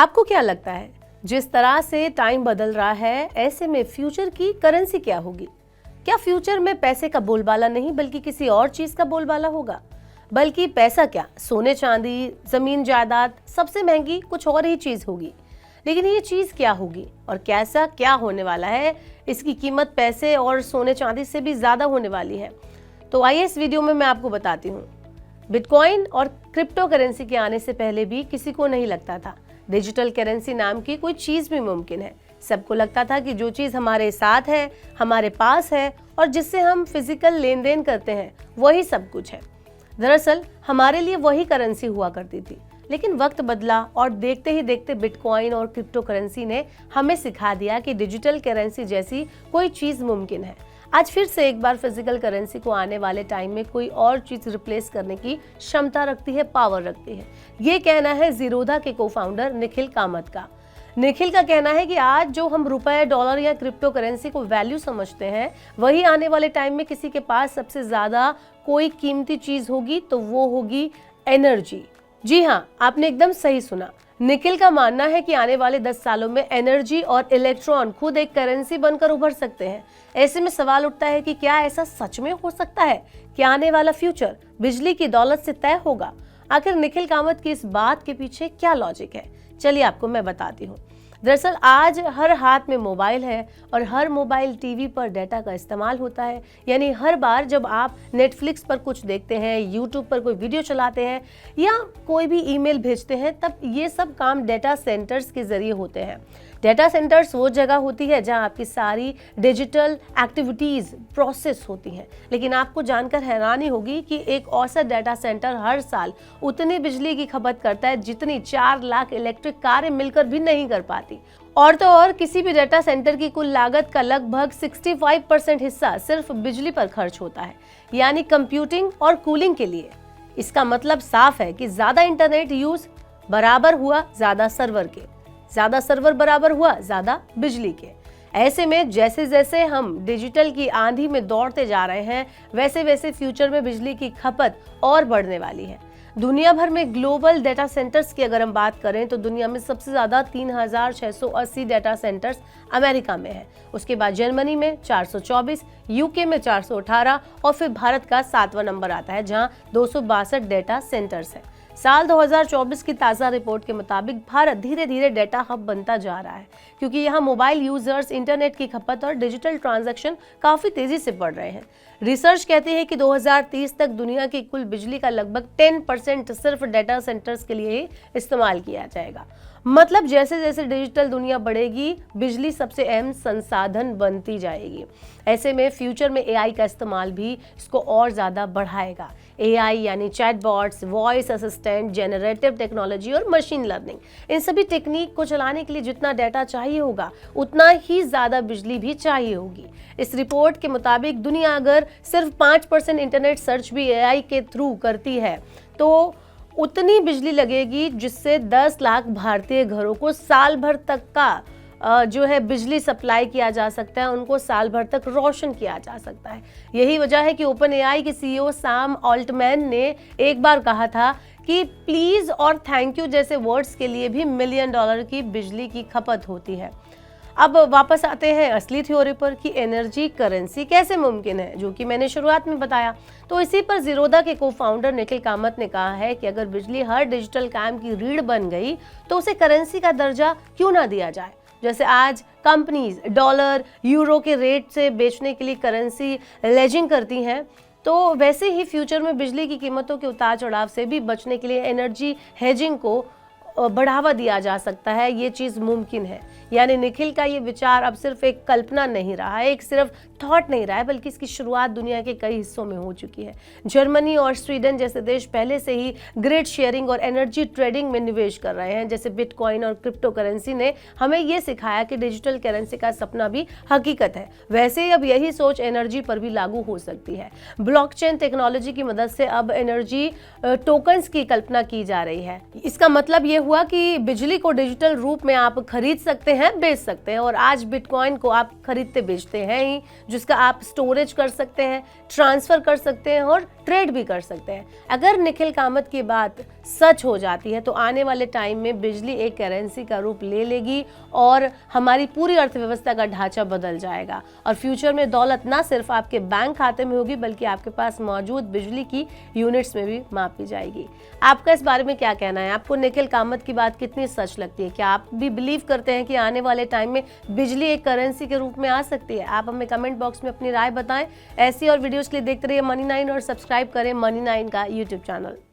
आपको क्या लगता है, जिस तरह से टाइम बदल रहा है, ऐसे में फ्यूचर की करेंसी क्या होगी? क्या फ्यूचर में पैसे का बोलबाला नहीं बल्कि किसी और चीज का बोलबाला होगा? बल्कि पैसा क्या, सोने चांदी, जमीन जायदाद, सबसे महंगी कुछ और ही चीज होगी। लेकिन ये चीज क्या होगी और कैसा क्या होने वाला है, इसकी कीमत पैसे और सोने चांदी से भी ज्यादा होने वाली है। तो आइए इस वीडियो में मैं आपको बताती हूँ। बिटकॉइन और क्रिप्टो करेंसी के आने से पहले भी किसी को नहीं लगता था डिजिटल करेंसी नाम की कोई चीज भी मुमकिन है। सबको लगता था कि जो चीज हमारे साथ है, हमारे पास है और जिससे हम फिजिकल लेन देन करते हैं, वही सब कुछ है। दरअसल हमारे लिए वही करेंसी हुआ करती थी। लेकिन वक्त बदला और देखते ही देखते बिटकॉइन और क्रिप्टो करेंसी ने हमें सिखा दिया कि डिजिटल करेंसी जैसी कोई चीज मुमकिन है। आज फिर से एक बार फिजिकल करेंसी को आने वाले टाइम में कोई और चीज रिप्लेस करने की क्षमता रखती है, पावर रखती है। ये कहना है ज़ीरोधा के को-फाउंडर निखिल कामत का। निखिल का कहना है कि आज जो हम रुपए, डॉलर या क्रिप्टो करेंसी को वैल्यू समझते हैं, वही आने वाले टाइम में किसी के पास सबसे ज्यादा कोई कीमती चीज होगी तो वो होगी एनर्जी। जी हाँ, आपने एकदम सही सुना। निखिल का मानना है कि आने वाले 10 सालों में एनर्जी और इलेक्ट्रॉन खुद एक करेंसी बनकर उभर सकते हैं। ऐसे में सवाल उठता है कि क्या ऐसा सच में हो सकता है? क्या आने वाला फ्यूचर बिजली की दौलत से तय होगा? आखिर निखिल कामत की इस बात के पीछे क्या लॉजिक है? चलिए आपको मैं बताती हूँ। दरअसल आज हर हाथ में मोबाइल है और हर मोबाइल टीवी पर डेटा का इस्तेमाल होता है। यानी हर बार जब आप नेटफ्लिक्स पर कुछ देखते हैं, यूट्यूब पर कोई वीडियो चलाते हैं या कोई भी ईमेल भेजते हैं, तब ये सब काम डेटा सेंटर्स के जरिए होते हैं। डेटा सेंटर्स वो जगह होती है जहां आपकी सारी डिजिटल एक्टिविटीज प्रोसेस होती हैं। लेकिन आपको जानकर हैरानी होगी कि एक औसत डेटा सेंटर हर साल उतनी बिजली की खपत करता है जितनी 4 लाख इलेक्ट्रिक कारें मिलकर भी नहीं कर पाती। और तो और किसी भी डेटा सेंटर की कुल लागत का लगभग 65% हिस्सा सिर्फ बिजली पर खर्च होता है, यानी कंप्यूटिंग और कूलिंग के लिए। इसका मतलब साफ है कि ज्यादा इंटरनेट यूज बराबर हुआ ज्यादा सर्वर के, ज्यादा सर्वर बराबर हुआ ज्यादा बिजली के। ऐसे में जैसे जैसे हम डिजिटल की आंधी में दौड़ते जा रहे हैं, वैसे वैसे फ्यूचर में बिजली की खपत और बढ़ने वाली है। दुनिया भर में ग्लोबल डेटा सेंटर्स की अगर हम बात करें तो दुनिया में सबसे ज्यादा 3680 डेटा सेंटर्स अमेरिका में है। उसके बाद जर्मनी में 424, यूके में 418 और फिर भारत का 7वां नंबर आता है जहां 262 डेटा सेंटर्स हैं। साल 2024 की ताज़ा रिपोर्ट के मुताबिक भारत धीरे धीरे डेटा हब बनता जा रहा है, क्योंकि यहाँ मोबाइल यूजर्स, इंटरनेट की खपत और डिजिटल ट्रांजैक्शन काफ़ी तेज़ी से बढ़ रहे हैं। रिसर्च कहती है कि 2030 तक दुनिया की कुल बिजली का लगभग 10% सिर्फ डेटा सेंटर्स के लिए ही इस्तेमाल किया जाएगा। मतलब जैसे जैसे डिजिटल दुनिया बढ़ेगी, बिजली सबसे अहम संसाधन बनती जाएगी। ऐसे में फ्यूचर में एआई का इस्तेमाल भी इसको और ज़्यादा बढ़ाएगा। एआई यानी chatbots, voice assistant, generative technology और मशीन लर्निंग, इन सभी टेक्निक को चलाने के लिए जितना डाटा चाहिए होगा उतना ही ज़्यादा बिजली भी चाहिए होगी। इस रिपोर्ट के मुताबिक दुनिया अगर सिर्फ 5% इंटरनेट सर्च भी एआई के थ्रू करती है तो उतनी बिजली लगेगी जिससे 10 लाख भारतीय घरों को साल भर तक का जो है बिजली सप्लाई किया जा सकता है, उनको साल भर तक रोशन किया जा सकता है। यही वजह है कि ओपन एआई के सीईओ सैम ऑल्टमैन ने एक बार कहा था कि प्लीज और थैंक यू जैसे वर्ड्स के लिए भी $1 मिलियन की बिजली की खपत होती है। अब वापस आते हैं असली थ्योरी पर कि एनर्जी करेंसी कैसे मुमकिन है, जो कि मैंने शुरुआत में बताया। तो इसी पर ज़ीरोधा के को-फाउंडर निखिल कामत ने कहा है कि अगर बिजली हर डिजिटल काम की रीढ़ बन गई तो उसे करेंसी का दर्जा क्यों ना दिया जाए। जैसे आज कंपनीज डॉलर, यूरो के रेट से बेचने के लिए करेंसी लेजिंग करती हैं, तो वैसे ही फ्यूचर में बिजली की कीमतों के उतार चढ़ाव से भी बचने के लिए एनर्जी हेजिंग को बढ़ावा दिया जा सकता है। ये चीज़ मुमकिन है। यानी निखिल का ये विचार अब सिर्फ एक कल्पना नहीं रहा है, एक सिर्फ थॉट नहीं रहा है, बल्कि इसकी शुरुआत दुनिया के कई हिस्सों में हो चुकी है। जर्मनी और स्वीडन जैसे देश पहले से ही ग्रिड शेयरिंग और एनर्जी ट्रेडिंग में निवेश कर रहे हैं। जैसे बिटकॉइन और क्रिप्टो करेंसी ने हमें ये सिखाया कि डिजिटल करेंसी का सपना भी हकीकत है, वैसे ही अब यही सोच एनर्जी पर भी लागू हो सकती है। ब्लॉकचेन टेक्नोलॉजी की मदद से अब एनर्जी टोकन्स की कल्पना की जा रही है। इसका मतलब ये हुआ कि बिजली को डिजिटल रूप में आप खरीद सकते हैं, बेच सकते हैं। और आज बिटकॉइन को आप खरीदते बेचते हैं ही, जिसका आप स्टोरेज कर सकते हैं, ट्रांसफ़र कर सकते हैं और ट्रेड भी कर सकते हैं। अगर निखिल कामत की बात सच हो जाती है तो आने वाले टाइम में बिजली एक करेंसी का रूप ले लेगी और हमारी पूरी अर्थव्यवस्था का ढांचा बदल जाएगा और फ्यूचर में दौलत ना सिर्फ आपके बैंक खाते में होगी बल्कि आपके पास मौजूद बिजली की यूनिट्स में भी मापी जाएगी। आपका इस बारे में क्या कहना है? आपको निखिल कामत की बात कितनी सच लगती है? क्या आप भी बिलीव करते हैं कि आने वाले टाइम में बिजली एक करेंसी के रूप में आ सकती है? आप हमें कमेंट बॉक्स में अपनी राय बताएं। ऐसी और वीडियोस के लिए देखते रहिए मनी 9 और सब्सक्राइब करें मनी 9 का यूट्यूब चैनल।